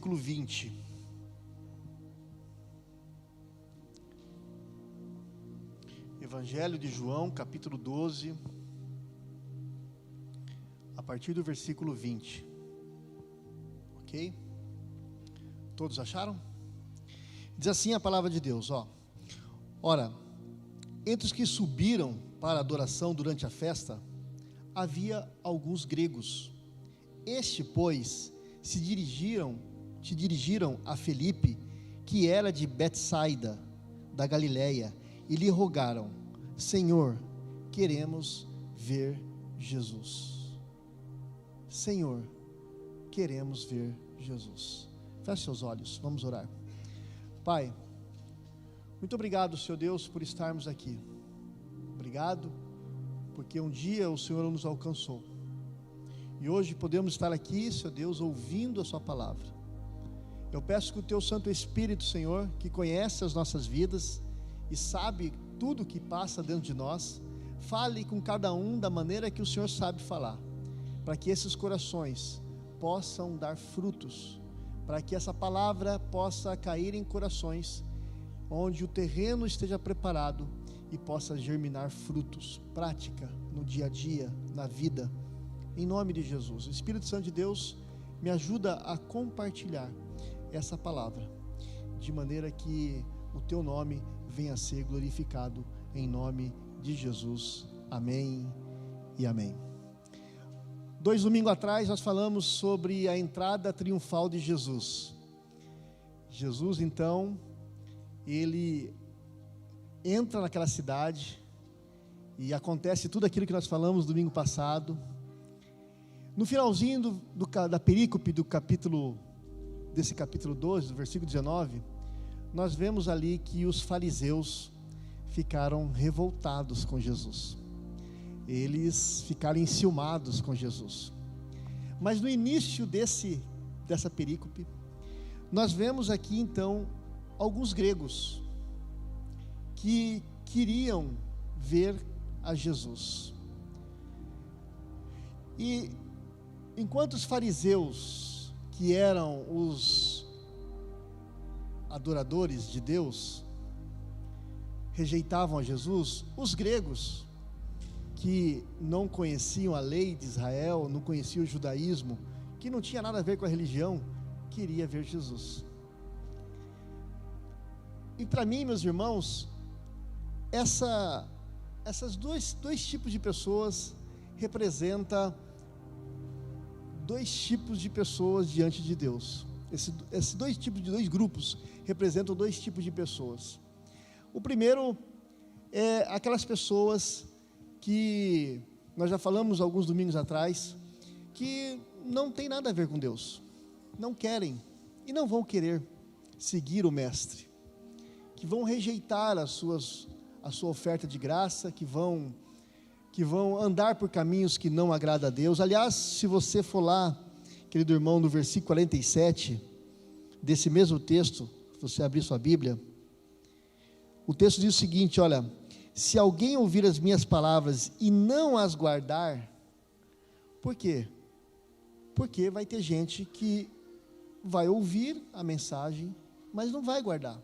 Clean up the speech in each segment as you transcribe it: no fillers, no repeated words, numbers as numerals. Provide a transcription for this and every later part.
Versículo 20. Evangelho de João, capítulo 12, a partir do versículo 20. Ok? Todos acharam? Diz assim a palavra de Deus, Ora, entre os que subiram para a adoração durante a festa, havia alguns gregos. Este, pois, se dirigiram a Felipe, que era de Betsaida, da Galileia, e lhe rogaram: Senhor, queremos ver Jesus. Senhor, queremos ver Jesus. Feche seus olhos, vamos orar. Pai, muito obrigado, Senhor Deus, por estarmos aqui. Obrigado, porque um dia o Senhor nos alcançou. E hoje podemos estar aqui, Senhor Deus, ouvindo a sua palavra. Eu peço que o teu Santo Espírito, Senhor, que conhece as nossas vidas e sabe tudo que passa dentro de nós, fale com cada um da maneira que o Senhor sabe falar, para que esses corações possam dar frutos, para que essa palavra possa cair em corações onde o terreno esteja preparado e possa germinar frutos, prática no dia a dia, na vida, em nome de Jesus. O Espírito Santo de Deus me ajuda a compartilhar essa palavra, de maneira que o teu nome venha a ser glorificado, em nome de Jesus, amém e amém. 2 domingos atrás nós falamos sobre a entrada triunfal de Jesus. Jesus então, ele entra naquela cidade e acontece tudo aquilo que nós falamos domingo passado. No finalzinho da perícope desse capítulo 12, do versículo 19, nós vemos ali que os fariseus ficaram revoltados com Jesus. Eles ficaram enciumados com Jesus. Mas no início dessa perícope, nós vemos aqui então alguns gregos que queriam ver a Jesus. E enquanto os fariseus, que eram os adoradores de Deus, rejeitavam a Jesus, os gregos, que não conheciam a lei de Israel, não conheciam o judaísmo, que não tinha nada a ver com a religião, queria ver Jesus. E para mim, meus irmãos, essas dois tipos de pessoas representam dois tipos de pessoas diante de Deus. Esses dois grupos representam dois tipos de pessoas. O primeiro é aquelas pessoas que nós já falamos alguns domingos atrás, que não tem nada a ver com Deus, não querem e não vão querer seguir o Mestre, que vão rejeitar a sua oferta de graça, que vão andar por caminhos que não agradam a Deus. Aliás, se você for lá, querido irmão, no versículo 47 desse mesmo texto, se você abrir sua Bíblia, o texto diz o seguinte: olha, se alguém ouvir as minhas palavras e não as guardar, por quê? Porque vai ter gente que vai ouvir a mensagem, mas não vai guardar.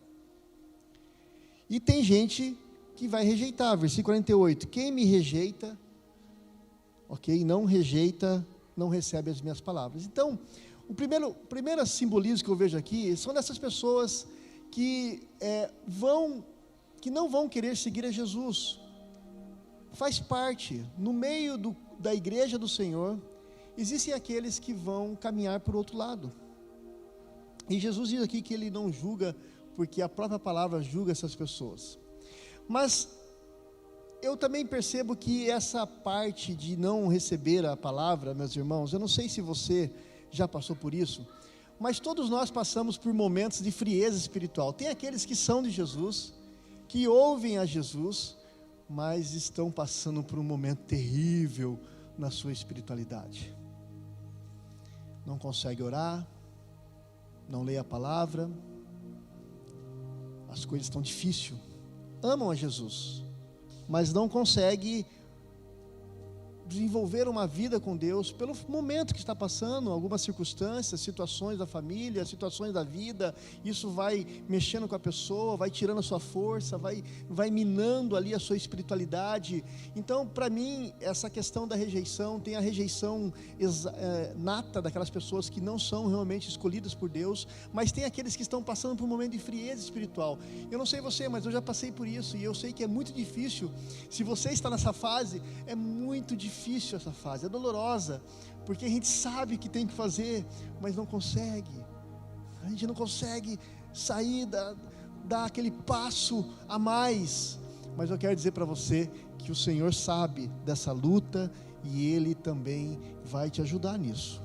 E tem gente que vai rejeitar. Versículo 48, quem me rejeita, não rejeita, não recebe as minhas palavras. Então, o primeiro simbolismo que eu vejo aqui são dessas pessoas que não vão querer seguir a Jesus. Faz parte, no meio da igreja do Senhor, existem aqueles que vão caminhar por outro lado. E Jesus diz aqui que ele não julga, porque a própria palavra julga essas pessoas. Mas eu também percebo que essa parte de não receber a palavra, meus irmãos, eu não sei se você já passou por isso, mas todos nós passamos por momentos de frieza espiritual. Tem aqueles que são de Jesus, que ouvem a Jesus, mas estão passando por um momento terrível na sua espiritualidade. Não consegue orar, não lê a palavra, as coisas estão difíceis. Amam a Jesus, mas não consegue desenvolver uma vida com Deus, pelo momento que está passando, algumas circunstâncias, situações da família, situações da vida, isso vai mexendo com a pessoa, vai tirando a sua força, vai minando ali a sua espiritualidade. Então, para mim, essa questão da rejeição, tem a rejeição nata daquelas pessoas que não são realmente escolhidas por Deus, mas tem aqueles que estão passando por um momento de frieza espiritual. Eu não sei você, mas eu já passei por isso, e eu sei que é muito difícil. Se você está nessa fase, é muito difícil essa fase, é dolorosa, porque a gente sabe que tem que fazer, mas não consegue. A gente não consegue sair, dar aquele passo a mais. Mas eu quero dizer para você que o Senhor sabe dessa luta e Ele também vai te ajudar nisso.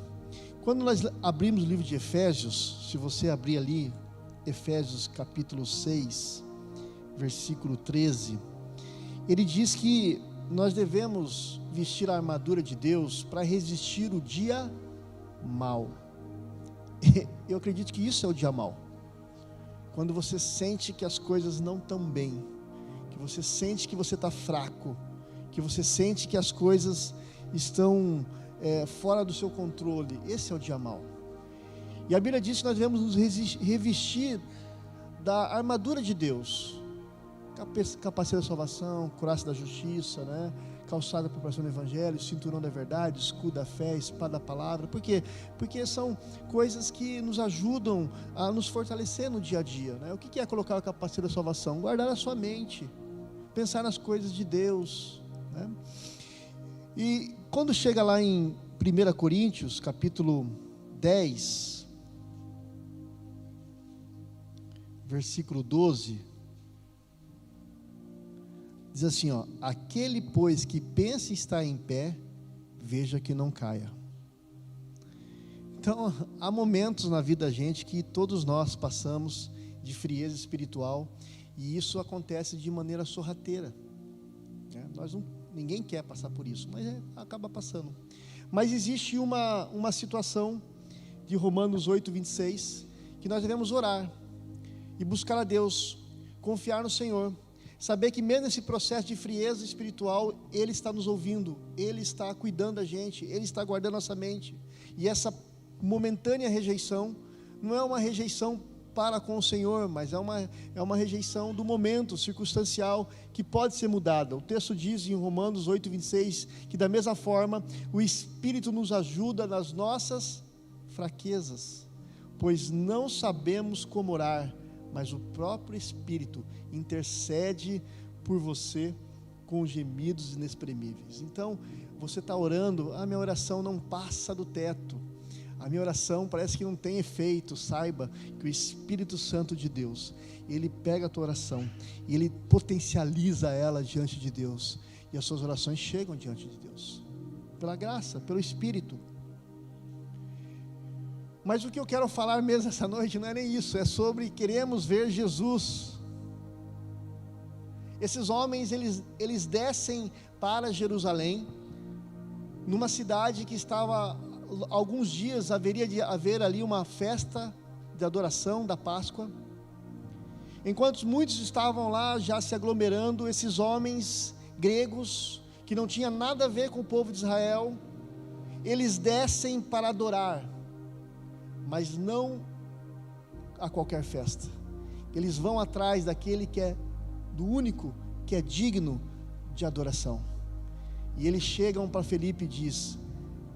Quando nós abrimos o livro de Efésios, se você abrir ali, Efésios capítulo 6, versículo 13, ele diz que nós devemos vestir a armadura de Deus para resistir o dia mau. Eu acredito que isso é o dia mau. Quando você sente que as coisas não estão bem, que você sente que você está fraco, que você sente que as coisas estão fora do seu controle, esse é o dia mau. E a Bíblia diz que nós devemos nos revestir da armadura de Deus, capacete da salvação, couraça da justiça, né? Calçada para a pregação do evangelho, cinturão da verdade, escudo da fé, espada da palavra. Por quê? Porque são coisas que nos ajudam a nos fortalecer no dia a dia, né? O que é colocar o capacete da salvação? Guardar a sua mente, pensar nas coisas de Deus, né? E quando chega lá em 1 Coríntios, capítulo 10, versículo 12, diz assim, ó: aquele, pois, que pensa estar em pé, veja que não caia. Então, há momentos na vida da gente que todos nós passamos de frieza espiritual, e isso acontece de maneira sorrateira, né? Ninguém quer passar por isso, mas acaba passando. Mas existe uma situação de Romanos 8, 26, que nós devemos orar e buscar a Deus, confiar no Senhor, saber que mesmo nesse processo de frieza espiritual, Ele está nos ouvindo, Ele está cuidando da gente, Ele está guardando nossa mente. E essa momentânea rejeição não é uma rejeição para com o Senhor, mas é uma rejeição do momento circunstancial que pode ser mudada. O texto diz em Romanos 8, 26, que da mesma forma o Espírito nos ajuda nas nossas fraquezas, pois não sabemos como orar, mas o próprio Espírito intercede por você com gemidos inexprimíveis. Então, você está orando, minha oração não passa do teto, a minha oração parece que não tem efeito. Saiba que o Espírito Santo de Deus, Ele pega a tua oração e Ele potencializa ela diante de Deus, e as suas orações chegam diante de Deus, pela graça, pelo Espírito. Mas o que eu quero falar mesmo essa noite não é nem isso, é sobre queremos ver Jesus. Esses homens, eles descem para Jerusalém, numa cidade que estava, alguns dias haveria de haver ali uma festa de adoração da Páscoa. Enquanto muitos estavam lá já se aglomerando, esses homens gregos, que não tinham nada a ver com o povo de Israel, eles descem para adorar, mas não a qualquer festa. Eles vão atrás daquele que é, do único que é digno de adoração. E eles chegam para Felipe e diz: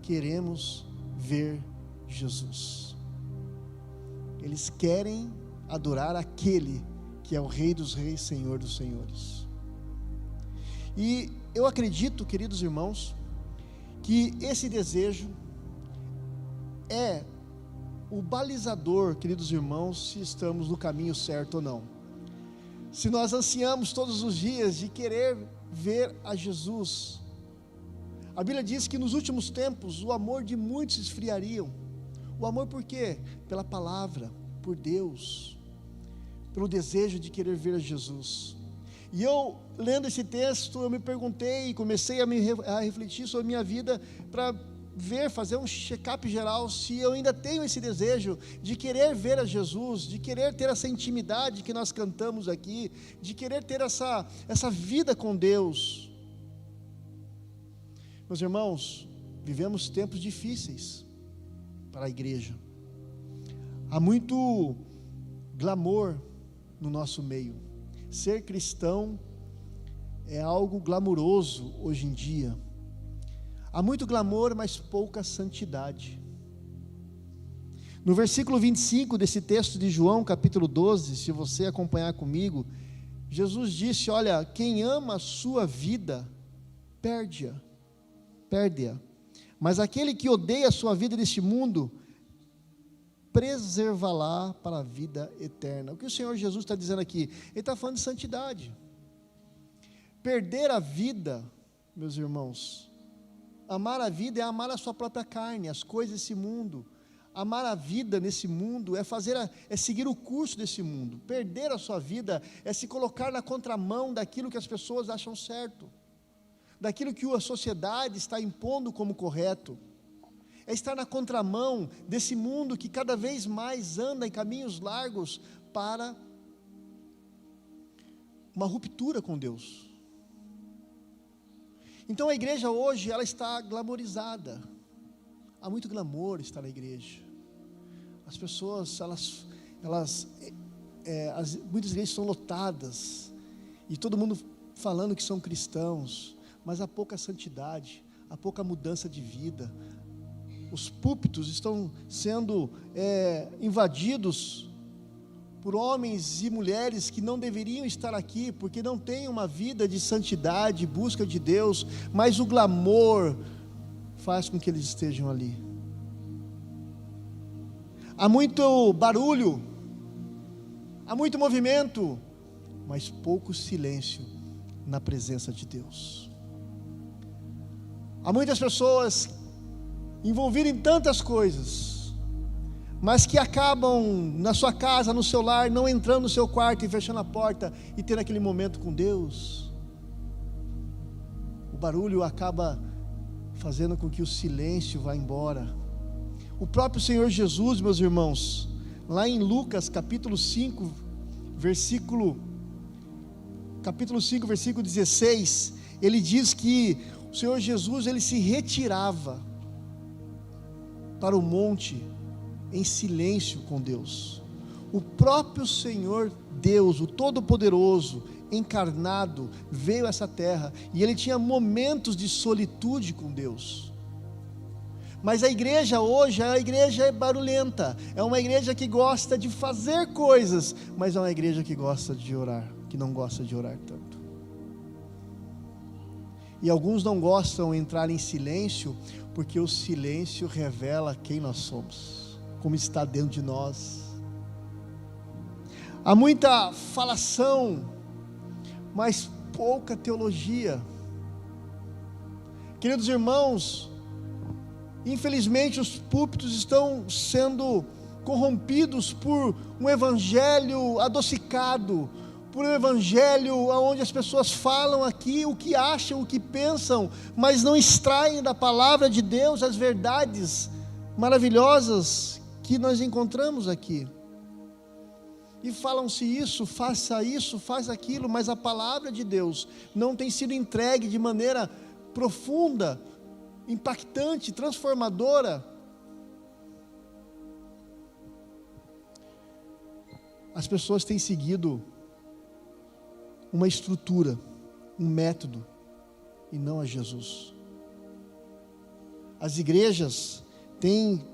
queremos ver Jesus. Eles querem adorar aquele que é o Rei dos Reis, Senhor dos Senhores. E eu acredito, queridos irmãos, que esse desejo é o balizador, queridos irmãos, se estamos no caminho certo ou não. Se nós ansiamos todos os dias de querer ver a Jesus, a Bíblia diz que nos últimos tempos o amor de muitos esfriariam. O amor por quê? Pela palavra, por Deus, pelo desejo de querer ver a Jesus. E eu, lendo esse texto, eu me perguntei e comecei a refletir sobre a minha vida, para fazer um check-up geral, se eu ainda tenho esse desejo de querer ver a Jesus, de querer ter essa intimidade que nós cantamos aqui, de querer ter essa vida com Deus. Meus irmãos, vivemos tempos difíceis para a igreja. Há muito glamour no nosso meio. Ser cristão é algo glamuroso hoje em dia. Há muito glamour, mas pouca santidade. No versículo 25 desse texto de João, capítulo 12, se você acompanhar comigo, Jesus disse: olha, quem ama a sua vida, perde-a, mas aquele que odeia a sua vida neste mundo, preservá-la para a vida eterna. O que o Senhor Jesus está dizendo aqui? Ele está falando de santidade. Perder a vida, meus irmãos, amar a vida é amar a sua própria carne, as coisas desse mundo. Amar a vida nesse mundo é seguir o curso desse mundo. Perder a sua vida é se colocar na contramão daquilo que as pessoas acham certo, daquilo que a sociedade está impondo como correto. É estar na contramão desse mundo que cada vez mais anda em caminhos largos para uma ruptura com Deus. Então a igreja hoje, ela está glamorizada. Há muito glamour estar na igreja. As pessoas, muitas igrejas são lotadas, e todo mundo falando que são cristãos, mas há pouca santidade, há pouca mudança de vida. Os púlpitos estão sendo invadidos por homens e mulheres que não deveriam estar aqui, porque não têm uma vida de santidade, busca de Deus, mas o glamour faz com que eles estejam ali. Há muito barulho, há muito movimento, mas pouco silêncio na presença de Deus. Há muitas pessoas envolvidas em tantas coisas, mas que acabam na sua casa, no seu lar, não entrando no seu quarto e fechando a porta e tendo aquele momento com Deus. O barulho acaba fazendo com que o silêncio vá embora. O próprio Senhor Jesus, meus irmãos, lá em Lucas capítulo 5, versículo 16, ele diz que o Senhor Jesus, ele se retirava para o monte em silêncio com Deus. O próprio Senhor Deus, o Todo-Poderoso, encarnado, veio a essa terra, e ele tinha momentos de solitude com Deus. Mas a igreja hoje, a igreja é barulhenta, é uma igreja que gosta de fazer coisas, mas é uma igreja que gosta de orar, que não gosta de orar tanto. E alguns não gostam de entrar em silêncio, porque o silêncio revela quem nós somos, como está dentro de nós. Há muita falação, mas pouca teologia. Queridos irmãos, infelizmente os púlpitos estão sendo corrompidos por um evangelho adocicado, por um evangelho onde as pessoas falam aqui o que acham, o que pensam, mas não extraem da palavra de Deus as verdades maravilhosas que nós encontramos aqui. E falam-se isso, faz aquilo, mas a palavra de Deus não tem sido entregue de maneira profunda, impactante, transformadora. As pessoas têm seguido uma estrutura, um método, e não a Jesus. As igrejas têm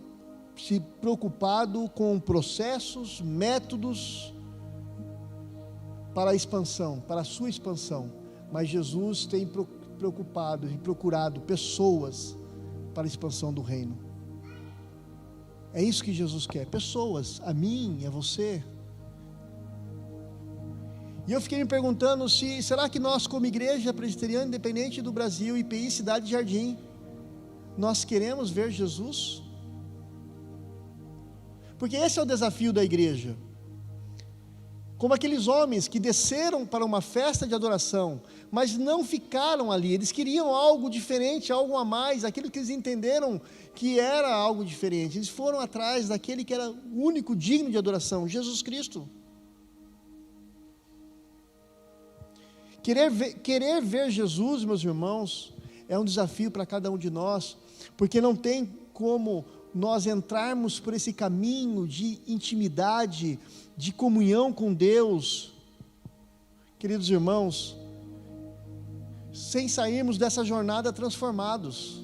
se preocupado com processos, métodos para a expansão, para a sua expansão, mas Jesus tem preocupado e procurado pessoas para a expansão do reino. É isso que Jesus quer, pessoas, a mim, a você. E eu fiquei me perguntando será que nós, como Igreja Presbiteriana Independente do Brasil, IPI Cidade Jardim, nós queremos ver Jesus? Porque esse é o desafio da igreja. Como aqueles homens que desceram para uma festa de adoração, mas não ficaram ali, eles queriam algo diferente, algo a mais, aquilo que eles entenderam que era algo diferente. Eles foram atrás daquele que era o único digno de adoração, Jesus Cristo. Querer ver Jesus, meus irmãos, é um desafio para cada um de nós, porque não tem como nós entrarmos por esse caminho de intimidade, de comunhão com Deus, queridos irmãos, sem sairmos dessa jornada transformados,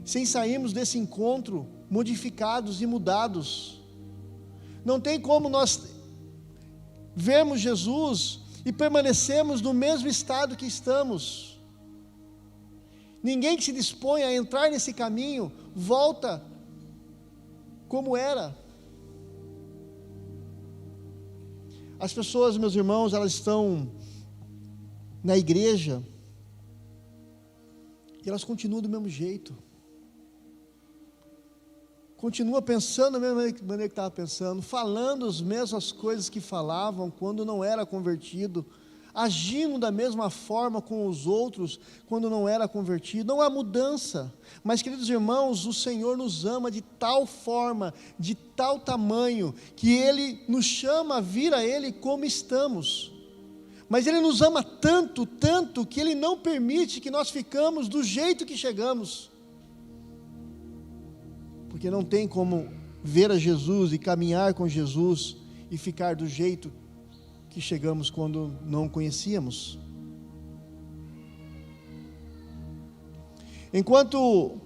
sem sairmos desse encontro modificados e mudados. Não tem como nós vermos Jesus e permanecemos no mesmo estado que estamos. Ninguém que se dispõe a entrar nesse caminho volta como era. As pessoas, meus irmãos, elas estão na igreja e elas continuam do mesmo jeito. Continua pensando da mesma maneira que estava pensando, falando as mesmas coisas que falavam quando não era convertido, agindo da mesma forma com os outros quando não era convertido. Não há mudança. Mas, queridos irmãos, o Senhor nos ama de tal forma, de tal tamanho, que Ele nos chama a vir a Ele como estamos. Mas Ele nos ama tanto, tanto, que Ele não permite que nós ficamos do jeito que chegamos. Porque não tem como ver a Jesus e caminhar com Jesus e ficar do jeito que chegamos quando não o conhecíamos. Enquanto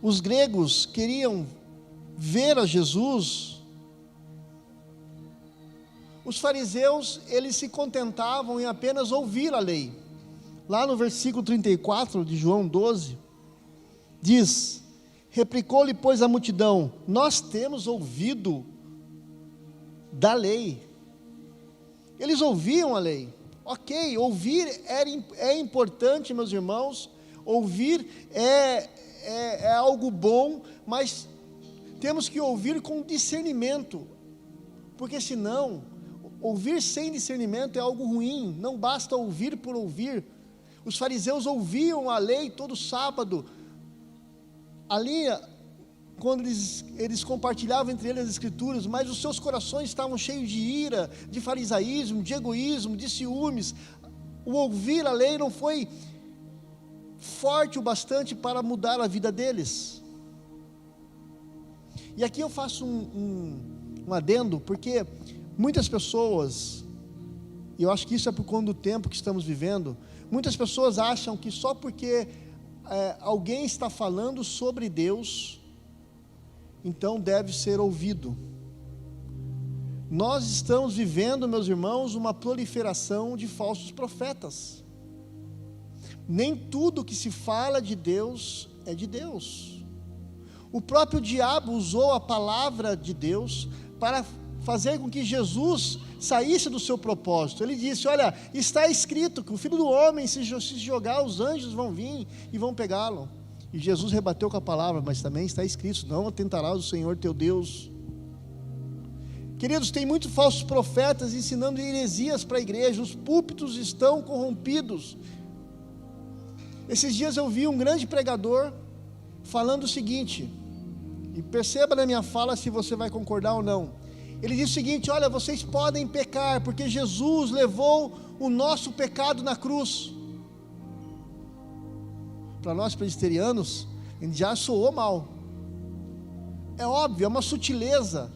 os gregos queriam ver a Jesus, os fariseus, eles se contentavam em apenas ouvir a lei. Lá no versículo 34 de João 12, diz: replicou-lhe, pois, a multidão: nós temos ouvido da lei. Eles ouviam a lei. Ok, ouvir é importante, meus irmãos. Ouvir é algo bom, mas temos que ouvir com discernimento, porque senão, ouvir sem discernimento é algo ruim. Não basta ouvir por ouvir. Os fariseus ouviam a lei todo sábado. Ali, quando eles compartilhavam entre eles as escrituras, mas os seus corações estavam cheios de ira, de farisaísmo, de egoísmo, de ciúmes. O ouvir a lei não foi forte o bastante para mudar a vida deles. E aqui eu faço um adendo, porque muitas pessoas, e eu acho que isso é por conta do tempo que estamos vivendo, muitas pessoas acham que só porque alguém está falando sobre Deus, então deve ser ouvido. Nós estamos vivendo, meus irmãos, uma proliferação de falsos profetas. Nem tudo que se fala de Deus é de Deus. O próprio diabo usou a palavra de Deus para fazer com que Jesus saísse do seu propósito. Ele disse: olha, está escrito que o Filho do Homem, se jogar, os anjos vão vir e vão pegá-lo. E Jesus rebateu com a palavra: mas também está escrito: não atentarás o Senhor teu Deus. Queridos, tem muitos falsos profetas ensinando heresias para a igreja. Os púlpitos estão corrompidos. Esses dias eu vi um grande pregador falando o seguinte, e perceba na minha fala se você vai concordar ou não. Ele diz o seguinte: olha, vocês podem pecar, porque Jesus levou o nosso pecado na cruz. Para nós presbiterianos, ele já soou mal. É óbvio, é uma sutileza,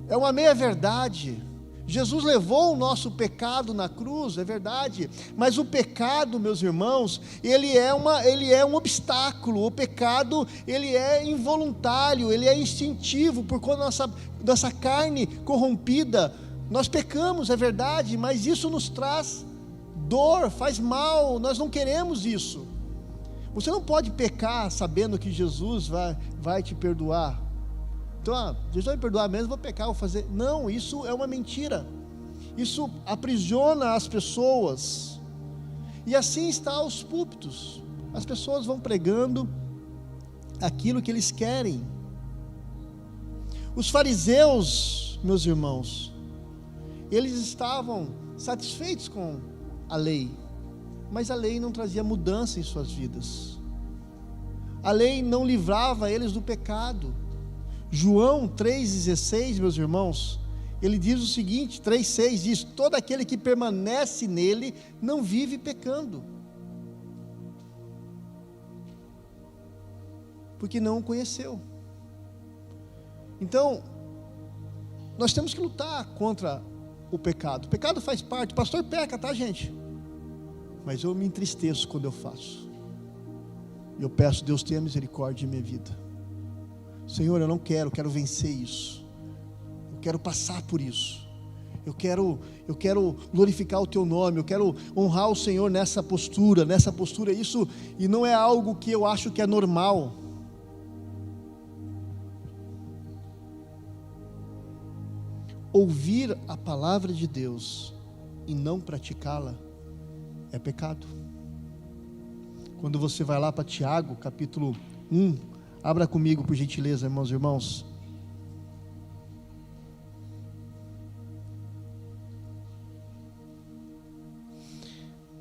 é uma meia-verdade. Jesus levou o nosso pecado na cruz, é verdade, mas o pecado, meus irmãos, ele é um obstáculo. O pecado, ele é involuntário, ele é instintivo, por conta da nossa carne corrompida. Nós pecamos, é verdade, mas isso nos traz dor, faz mal. Nós não queremos isso. Você não pode pecar sabendo que Jesus vai te perdoar. Então, Jesus vai me perdoar mesmo, vou pecar, vou fazer. Não, isso é uma mentira. Isso aprisiona as pessoas. E assim está aos púlpitos. As pessoas vão pregando aquilo que eles querem. Os fariseus, meus irmãos, eles estavam satisfeitos com a lei, mas a lei não trazia mudança em suas vidas. A lei não livrava eles do pecado. João 3,16, meus irmãos, ele diz o seguinte, 3,6 diz: todo aquele que permanece nele não vive pecando. porque não o conheceu. Então, nós temos que lutar contra o pecado. O pecado faz parte. O pastor peca, tá, gente? Mas eu me entristeço quando eu faço. Eu peço, Deus tenha misericórdia em minha vida. Senhor, eu não quero vencer isso. Eu quero passar por isso. Eu quero glorificar o Teu nome. Eu quero honrar o Senhor nessa postura. Isso, e não é algo que eu acho que é normal. Ouvir a palavra de Deus e não praticá-la é pecado. Quando você vai lá para Tiago, capítulo 1, abra comigo por gentileza, irmãos e irmãos.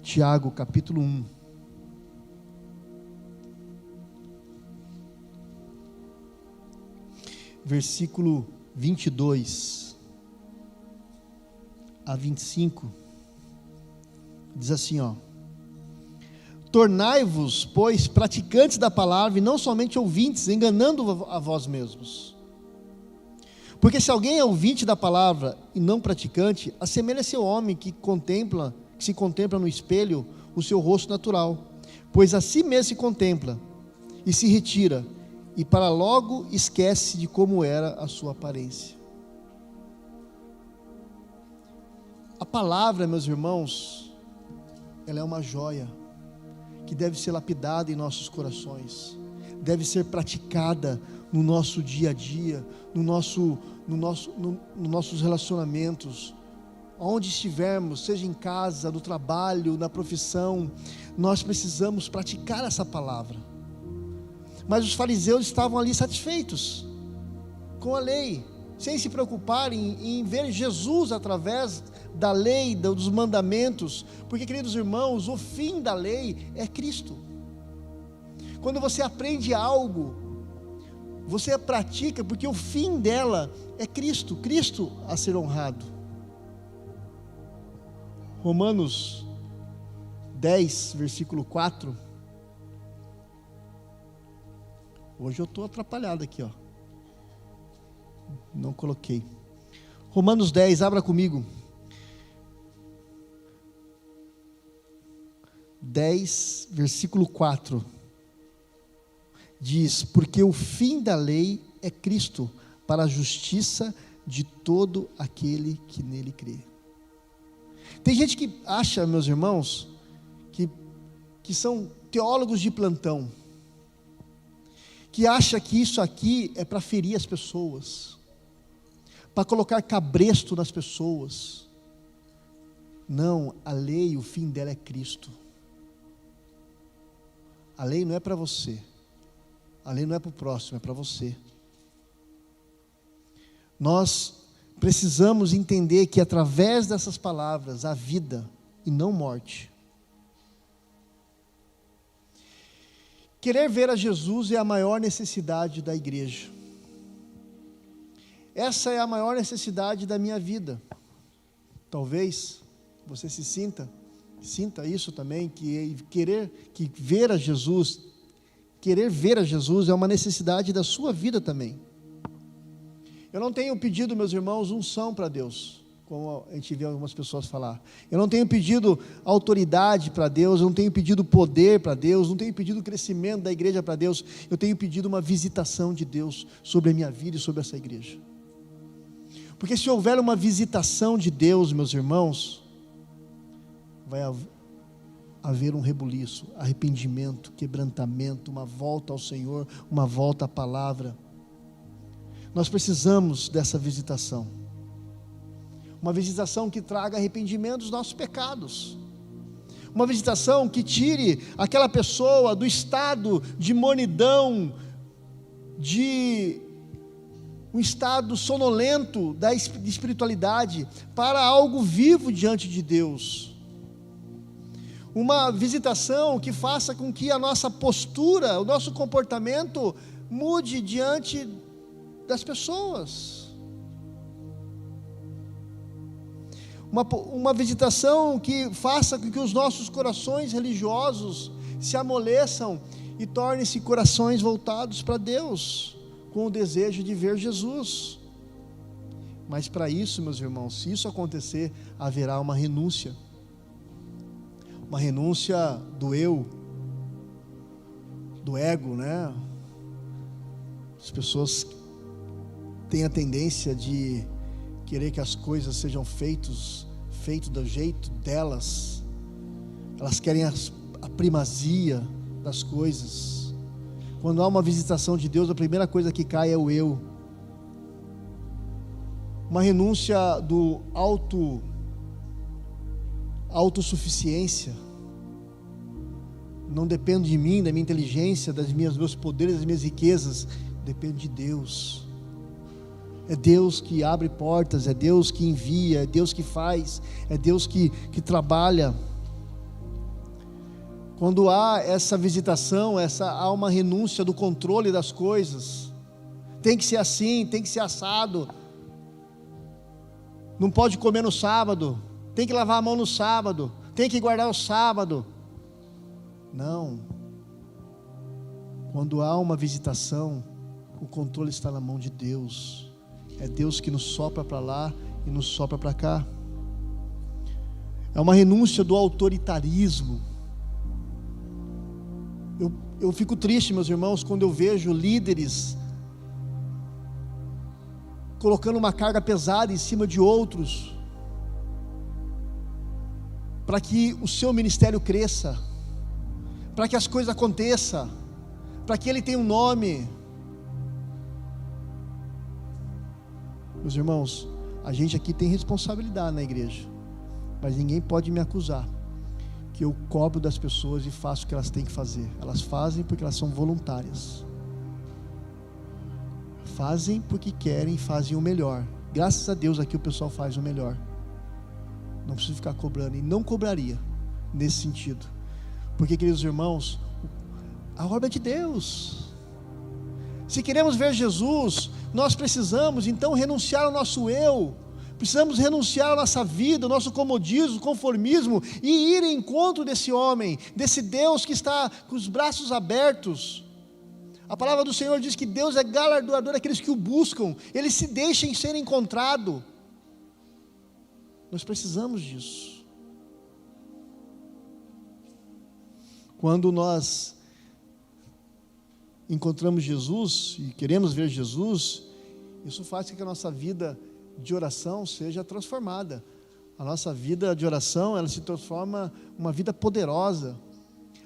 Tiago, capítulo 1. Versículo 22 a 25. Diz assim, ó: tornai-vos, pois, praticantes da palavra e não somente ouvintes, enganando a vós mesmos. Porque se alguém é ouvinte da palavra e não praticante, assemelha-se ao homem que se contempla no espelho o seu rosto natural, pois a si mesmo se contempla e se retira, e para logo esquece de como era a sua aparência. A palavra, meus irmãos, ela é uma joia que deve ser lapidada em nossos corações, deve ser praticada no nosso dia a dia, nos nossos relacionamentos, onde estivermos, seja em casa, no trabalho, na profissão. Nós precisamos praticar essa palavra. Mas os fariseus estavam ali satisfeitos com a lei, sem se preocuparem em ver Jesus através da lei, dos mandamentos, porque, queridos irmãos, o fim da lei é Cristo. Quando você aprende algo, você pratica, porque o fim dela é Cristo a ser honrado. Romanos 10, versículo 4. Hoje eu estou atrapalhado aqui, ó. Não coloquei. Romanos 10, abra comigo. 10, versículo 4. Diz: porque o fim da lei é Cristo, para a justiça de todo aquele que nele crê. Tem gente que acha, meus irmãos, que são teólogos de plantão, que acha que isso aqui é para ferir as pessoas, para colocar cabresto nas pessoas. Não, a lei, o fim dela é Cristo. A lei não é para você, a lei não é para o próximo, é para você. Nós precisamos entender que através dessas palavras há vida e não morte. Querer ver a Jesus é a maior necessidade da igreja. Essa é a maior necessidade da minha vida. Talvez você sinta isso também, que ver a Jesus, querer ver a Jesus é uma necessidade da sua vida também. Eu não tenho pedido, meus irmãos, unção para Deus, como a gente vê algumas pessoas falar. Eu não tenho pedido autoridade para Deus, eu não tenho pedido poder para Deus, não tenho pedido crescimento da igreja para Deus. Eu tenho pedido uma visitação de Deus sobre a minha vida e sobre essa igreja. Porque se houver uma visitação de Deus, meus irmãos, vai haver um rebuliço, arrependimento, quebrantamento, uma volta ao Senhor, uma volta à palavra. Nós precisamos dessa visitação, uma visitação que traga arrependimento dos nossos pecados, uma visitação que tire aquela pessoa do estado de mornidão, de um estado sonolento da espiritualidade, para algo vivo diante de Deus. Uma visitação que faça com que a nossa postura, o nosso comportamento mude diante das pessoas. Uma visitação que faça com que os nossos corações religiosos se amoleçam e tornem-se corações voltados para Deus, com o desejo de ver Jesus. Mas para isso, meus irmãos, se isso acontecer, haverá uma renúncia do eu, do ego, né? As pessoas têm a tendência de querer que as coisas sejam feitas do jeito delas. Elas querem a primazia das coisas. Quando há uma visitação de Deus, a primeira coisa que cai é o eu. Uma renúncia do autossuficiência. Não dependo de mim, da minha inteligência, dos meus poderes, das minhas riquezas. Depende de Deus. É Deus que abre portas, é Deus que envia, é Deus que faz, é Deus que trabalha. Quando há essa visitação, há uma renúncia do controle das coisas. Tem que ser assim, tem que ser assado. Não pode comer no sábado, tem que lavar a mão no sábado, tem que guardar o sábado. Não. Quando há uma visitação, o controle está na mão de Deus. É Deus que nos sopra para lá e nos sopra para cá. É uma renúncia do autoritarismo. Eu fico triste, meus irmãos, quando eu vejo líderes colocando uma carga pesada em cima de outros, para que o seu ministério cresça, para que as coisas aconteçam, para que ele tenha um nome. Meus irmãos, a gente aqui tem responsabilidade na igreja, mas ninguém pode me acusar que eu cobro das pessoas e faço o que elas têm que fazer. Elas fazem porque elas são voluntárias, fazem porque querem, fazem o melhor. Graças a Deus aqui o pessoal faz o melhor, não preciso ficar cobrando, e não cobraria nesse sentido, porque, queridos irmãos, a obra é de Deus. Se queremos ver Jesus, nós precisamos então renunciar ao nosso eu, precisamos renunciar à nossa vida, ao nosso comodismo, conformismo, e ir em encontro desse homem, desse Deus que está com os braços abertos. A palavra do Senhor diz que Deus é galardoador daqueles que o buscam, Ele se deixa em ser encontrado. Nós precisamos disso. Quando nós encontramos Jesus e queremos ver Jesus, isso faz com que a nossa vida de oração seja transformada. A nossa vida de oração, ela se transforma uma vida poderosa.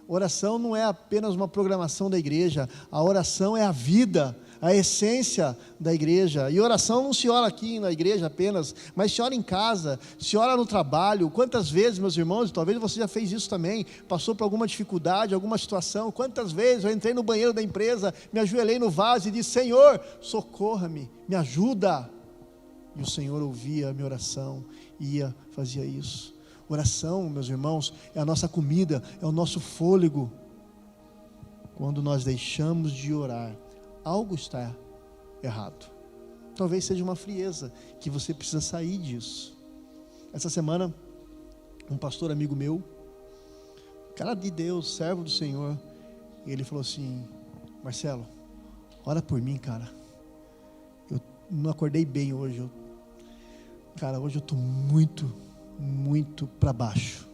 Oração não é apenas uma programação da igreja, a oração é a vida, a essência da igreja. E oração não se ora aqui na igreja apenas, mas se ora em casa, se ora no trabalho. Quantas vezes, meus irmãos, talvez você já fez isso também, passou por alguma dificuldade, alguma situação, quantas vezes eu entrei no banheiro da empresa, me ajoelhei no vaso e disse: Senhor, socorra-me, me ajuda. E o Senhor ouvia a minha oração, fazia isso. Oração, meus irmãos, é a nossa comida, é o nosso fôlego. Quando nós deixamos de orar, algo está errado. Talvez seja uma frieza, que você precisa sair disso. Essa semana, um pastor amigo meu, cara de Deus, servo do Senhor, ele falou assim: Marcelo, ora por mim, cara. Eu não acordei bem hoje. Hoje eu estou muito para baixo,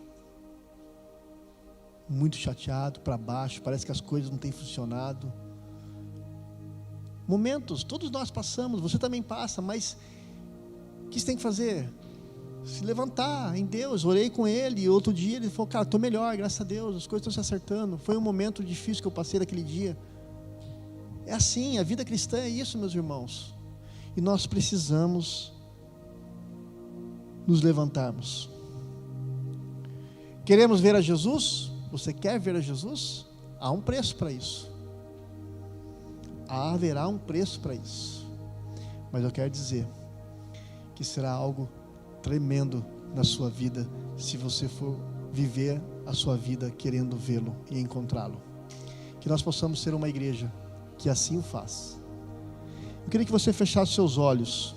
muito chateado, para baixo, parece que as coisas não têm funcionado. Momentos, todos nós passamos, você também passa, mas o que você tem que fazer? Se levantar em Deus. Orei com ele, e outro dia ele falou: cara, estou melhor, graças a Deus, as coisas estão se acertando. Foi um momento difícil que eu passei naquele dia. É assim, a vida cristã é isso, meus irmãos, e nós precisamos nos levantarmos. Queremos ver a Jesus? Você quer ver a Jesus? Há um preço para isso. Haverá um preço para isso. Mas eu quero dizer que será algo tremendo na sua vida, se você for viver a sua vida querendo vê-lo e encontrá-lo. Que nós possamos ser uma igreja que assim o faz. Eu queria que você fechasse seus olhos.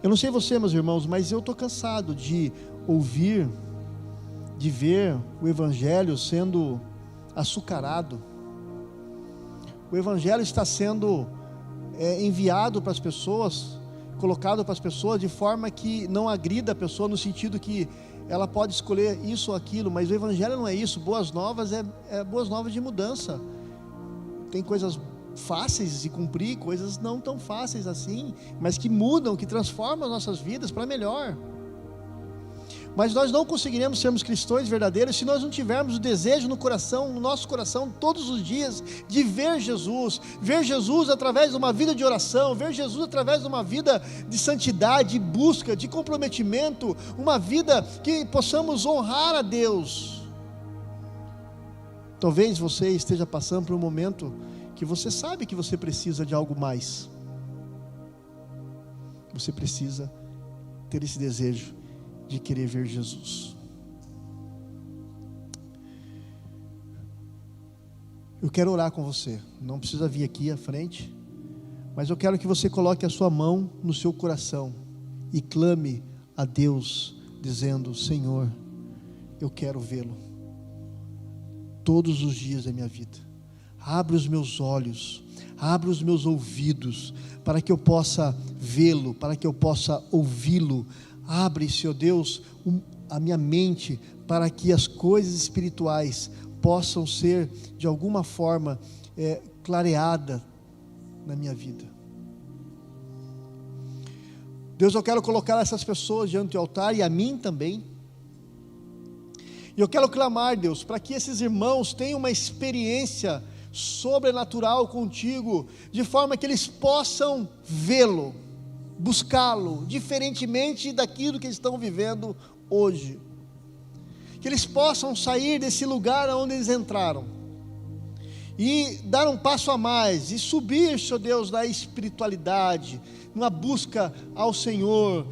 Eu não sei você, meus irmãos, mas eu estou cansado de ouvir, de ver o Evangelho sendo açucarado. O Evangelho está sendo enviado para as pessoas, colocado para as pessoas de forma que não agrida a pessoa, no sentido que ela pode escolher isso ou aquilo, mas o Evangelho não é isso. Boas novas é boas novas de mudança. Tem coisas fáceis de cumprir, coisas não tão fáceis assim, mas que mudam, que transformam as nossas vidas para melhor. Mas nós não conseguiremos sermos cristãos verdadeiros se nós não tivermos o desejo no coração, no nosso coração, todos os dias, de ver Jesus através de uma vida de oração, ver Jesus através de uma vida de santidade, de busca, de comprometimento, uma vida que possamos honrar a Deus. Talvez você esteja passando por um momento que você sabe que você precisa de algo mais. Você precisa ter esse desejo de querer ver Jesus. Eu quero orar com você. Não precisa vir aqui à frente, mas eu quero que você coloque a sua mão no seu coração e clame a Deus, dizendo: Senhor, eu quero vê-lo todos os dias da minha vida. Abre os meus olhos, abre os meus ouvidos, para que eu possa vê-lo, para que eu possa ouvi-lo. Abre, Senhor Deus, a minha mente, para que as coisas espirituais possam ser, de alguma forma, clareadas na minha vida. Deus, eu quero colocar essas pessoas diante do altar, e a mim também. E eu quero clamar, Deus, para que esses irmãos tenham uma experiência sobrenatural contigo, de forma que eles possam vê-lo, buscá-lo, diferentemente daquilo que eles estão vivendo hoje. Que eles possam sair desse lugar onde eles entraram e dar um passo a mais, e subir, Senhor Deus, na espiritualidade, numa busca ao Senhor.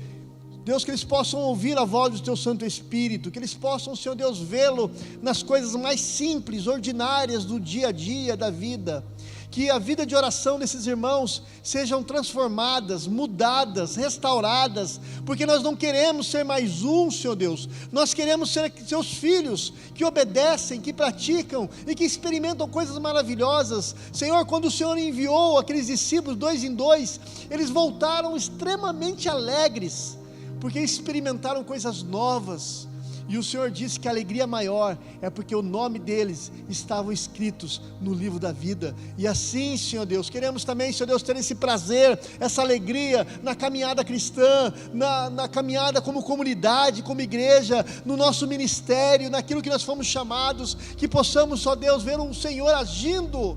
Deus, que eles possam ouvir a voz do Teu Santo Espírito, que eles possam, Senhor Deus, vê-lo nas coisas mais simples, ordinárias do dia a dia da vida. Que a vida de oração desses irmãos sejam transformadas, mudadas, restauradas, porque nós não queremos ser mais um, Senhor Deus, nós queremos ser Seus filhos, que obedecem, que praticam e que experimentam coisas maravilhosas. Senhor, quando o Senhor enviou aqueles discípulos 2 em 2, eles voltaram extremamente alegres, porque experimentaram coisas novas. E o Senhor disse que a alegria maior é porque o nome deles estavam escritos no livro da vida. E assim, Senhor Deus, queremos também, Senhor Deus, ter esse prazer, essa alegria na caminhada cristã, na caminhada como comunidade, como igreja, no nosso ministério, naquilo que nós fomos chamados, que possamos, ó Deus, ver um Senhor agindo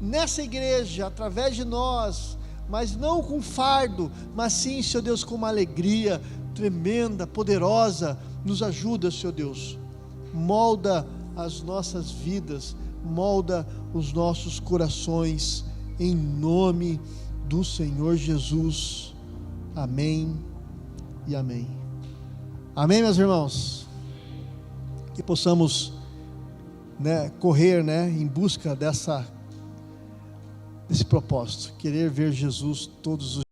nessa igreja, através de nós, mas não com fardo, mas sim, Senhor Deus, com uma alegria tremenda, poderosa. Nos ajuda, Senhor Deus, molda as nossas vidas, molda os nossos corações, em nome do Senhor Jesus. Amém e amém. Amém, meus irmãos? Que possamos, correr, em busca desse propósito, querer ver Jesus todos os